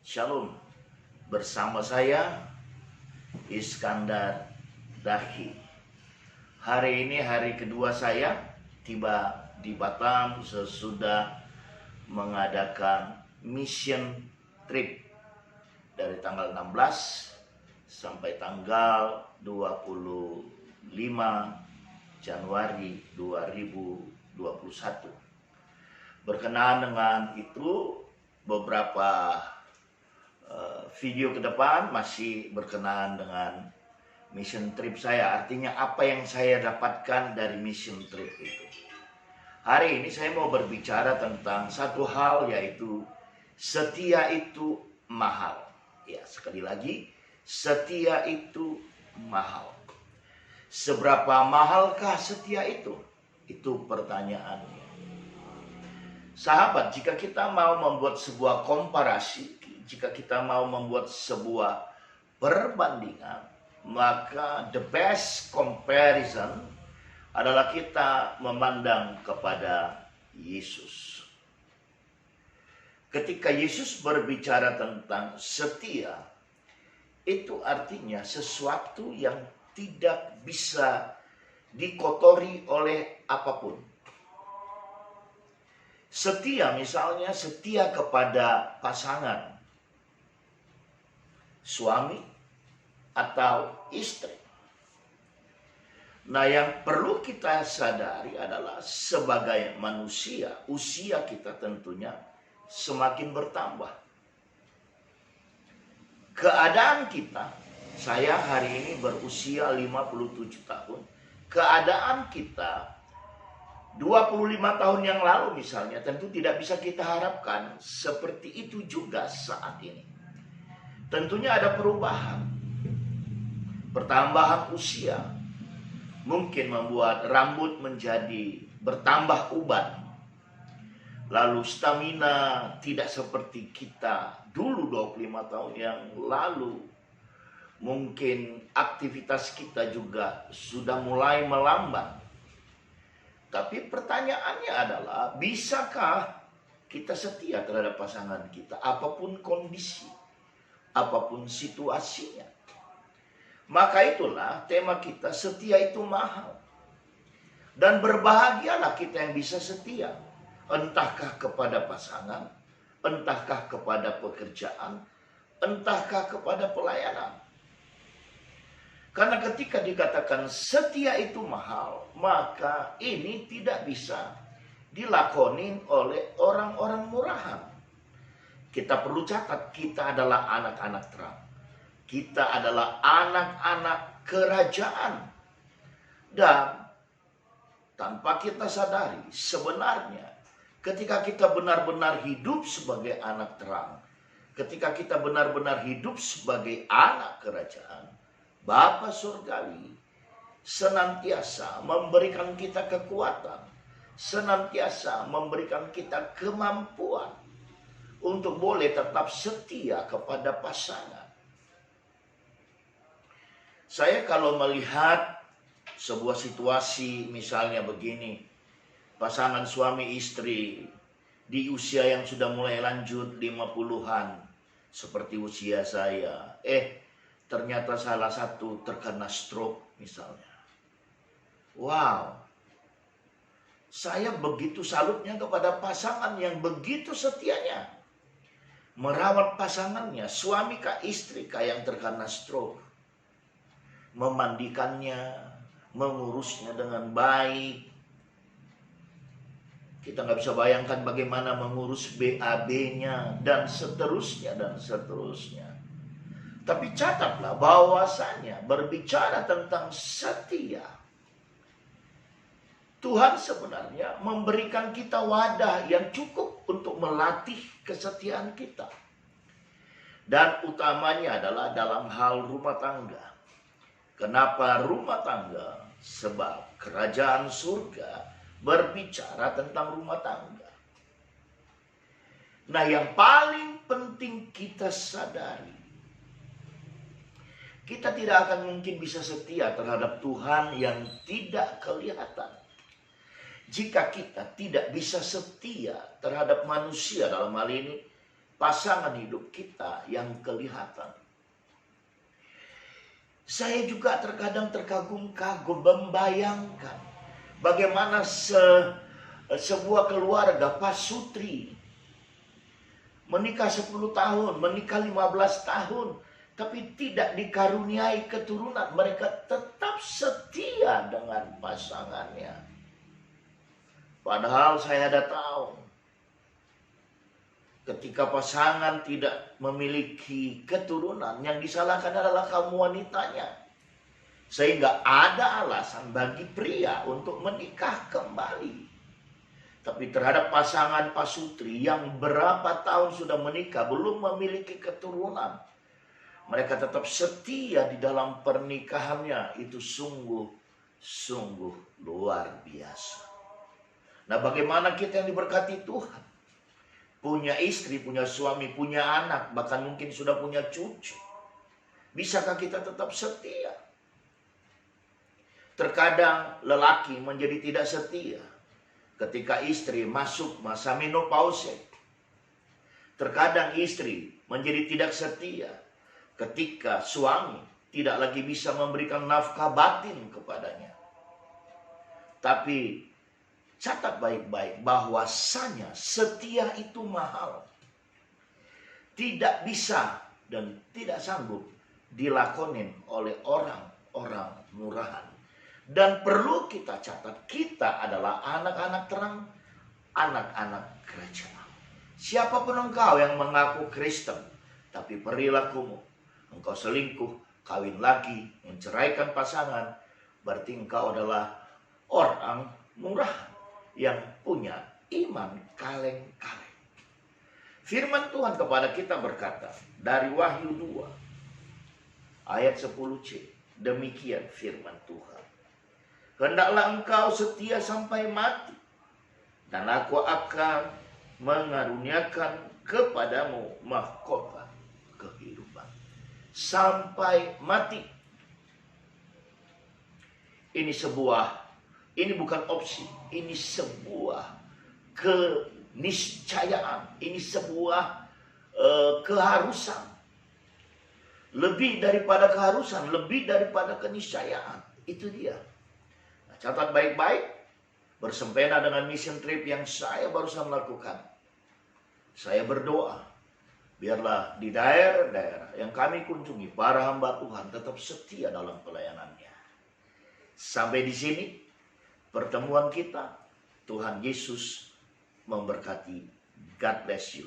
Shalom, bersama saya Iskandar Dahi. Hari ini hari kedua saya tiba di Batam sesudah mengadakan mission trip dari tanggal 16 sampai tanggal 25 Januari 2021. Berkenaan dengan itu, beberapa video ke depan masih berkenaan dengan mission trip saya. Artinya apa yang saya dapatkan dari mission trip itu. Hari ini saya mau berbicara tentang satu hal, yaitu setia itu mahal. Ya, sekali lagi, setia itu mahal. Seberapa mahalkah setia itu? Itu pertanyaannya. Sahabat, jika kita mau membuat sebuah komparasi, jika kita mau membuat sebuah perbandingan, maka the best comparison adalah kita memandang kepada Yesus. Ketika Yesus berbicara tentang setia, itu artinya sesuatu yang tidak bisa dikotori oleh apapun. Setia, misalnya setia kepada pasangan, suami atau istri. Nah, yang perlu kita sadari adalah sebagai manusia, usia kita tentunya semakin bertambah. Keadaan kita, saya hari ini berusia 57 tahun. Keadaan kita 25 tahun yang lalu misalnya tentu tidak bisa kita harapkan seperti itu juga saat ini. Tentunya ada perubahan. Pertambahan usia mungkin membuat rambut menjadi bertambah uban. Lalu stamina tidak seperti kita dulu 25 tahun yang lalu. Mungkin aktivitas kita juga sudah mulai melambat. Tapi pertanyaannya adalah, bisakah kita setia terhadap pasangan kita apapun kondisi, apapun situasinya? Maka itulah tema kita, setia itu mahal. Dan berbahagialah kita yang bisa setia. Entahkah kepada pasangan, entahkah kepada pekerjaan, entahkah kepada pelayanan. Karena ketika dikatakan setia itu mahal, maka ini tidak bisa dilakonin oleh orang-orang murahan. Kita perlu catat, kita adalah anak-anak terang. Kita adalah anak-anak kerajaan. Dan tanpa kita sadari, sebenarnya ketika kita benar-benar hidup sebagai anak terang, ketika kita benar-benar hidup sebagai anak kerajaan, Bapa Surgawi senantiasa memberikan kita kekuatan, senantiasa memberikan kita kemampuan untuk boleh tetap setia kepada pasangan. Saya kalau melihat sebuah situasi misalnya begini, pasangan suami istri di usia yang sudah mulai lanjut 50-an, seperti usia saya, ternyata salah satu terkena stroke misalnya. Wow. Saya begitu salutnya kepada pasangan yang begitu setianya merawat pasangannya, suami kah istri kah yang terkena stroke. Memandikannya, mengurusnya dengan baik. Kita nggak bisa bayangkan bagaimana mengurus BAB-nya dan seterusnya dan seterusnya. Tapi catatlah bahwasanya berbicara tentang setia, Tuhan sebenarnya memberikan kita wadah yang cukup untuk melatih kesetiaan kita. Dan utamanya adalah dalam hal rumah tangga. Kenapa rumah tangga? Sebab kerajaan surga berbicara tentang rumah tangga. Nah, yang paling penting kita sadari, kita tidak akan mungkin bisa setia terhadap Tuhan yang tidak kelihatan jika kita tidak bisa setia terhadap manusia, dalam hal ini pasangan hidup kita yang kelihatan. Saya juga terkadang terkagum-kagum membayangkan bagaimana sebuah keluarga pasutri menikah 10 tahun, menikah 15 tahun, tapi tidak dikaruniai keturunan. Mereka tetap setia dengan pasangannya. Padahal saya ada tahu, ketika pasangan tidak memiliki keturunan, yang disalahkan adalah kaum wanitanya. Sehingga ada alasan bagi pria untuk menikah kembali. Tapi terhadap pasangan pasutri yang berapa tahun sudah menikah, belum memiliki keturunan, mereka tetap setia di dalam pernikahannya. Itu sungguh luar biasa. Nah, bagaimana kita yang diberkati Tuhan? Punya istri, punya suami, punya anak, bahkan mungkin sudah punya cucu. Bisakah kita tetap setia? Terkadang lelaki menjadi tidak setia ketika istri masuk masa menopause. Terkadang istri menjadi tidak setia ketika suami tidak lagi bisa memberikan nafkah batin kepadanya. Tapi catat baik-baik bahwasanya setia itu mahal. Tidak bisa dan tidak sanggup dilakonin oleh orang-orang murahan. Dan perlu kita catat, kita adalah anak-anak terang, anak-anak kerajaan. Siapapun engkau yang mengaku Kristen, tapi perilakumu, engkau selingkuh, kawin lagi, menceraikan pasangan, berarti engkau adalah orang murahan yang punya iman kaleng-kaleng. Firman Tuhan kepada kita berkata dari Wahyu 2 ayat 10c, demikian firman Tuhan. Hendaklah engkau setia sampai mati, dan aku akan mengaruniakan kepadamu mahkota kehidupan. Sampai mati. Ini bukan opsi, ini sebuah keniscayaan, ini sebuah keharusan. Lebih daripada keharusan, lebih daripada keniscayaan. Itu dia. Nah, catat baik-baik, bersempena dengan mission trip yang saya barusan lakukan. Saya berdoa, biarlah di daerah-daerah yang kami kunjungi, para hamba Tuhan tetap setia dalam pelayanannya. Sampai di sini pertemuan kita. Tuhan Yesus memberkati. God bless you.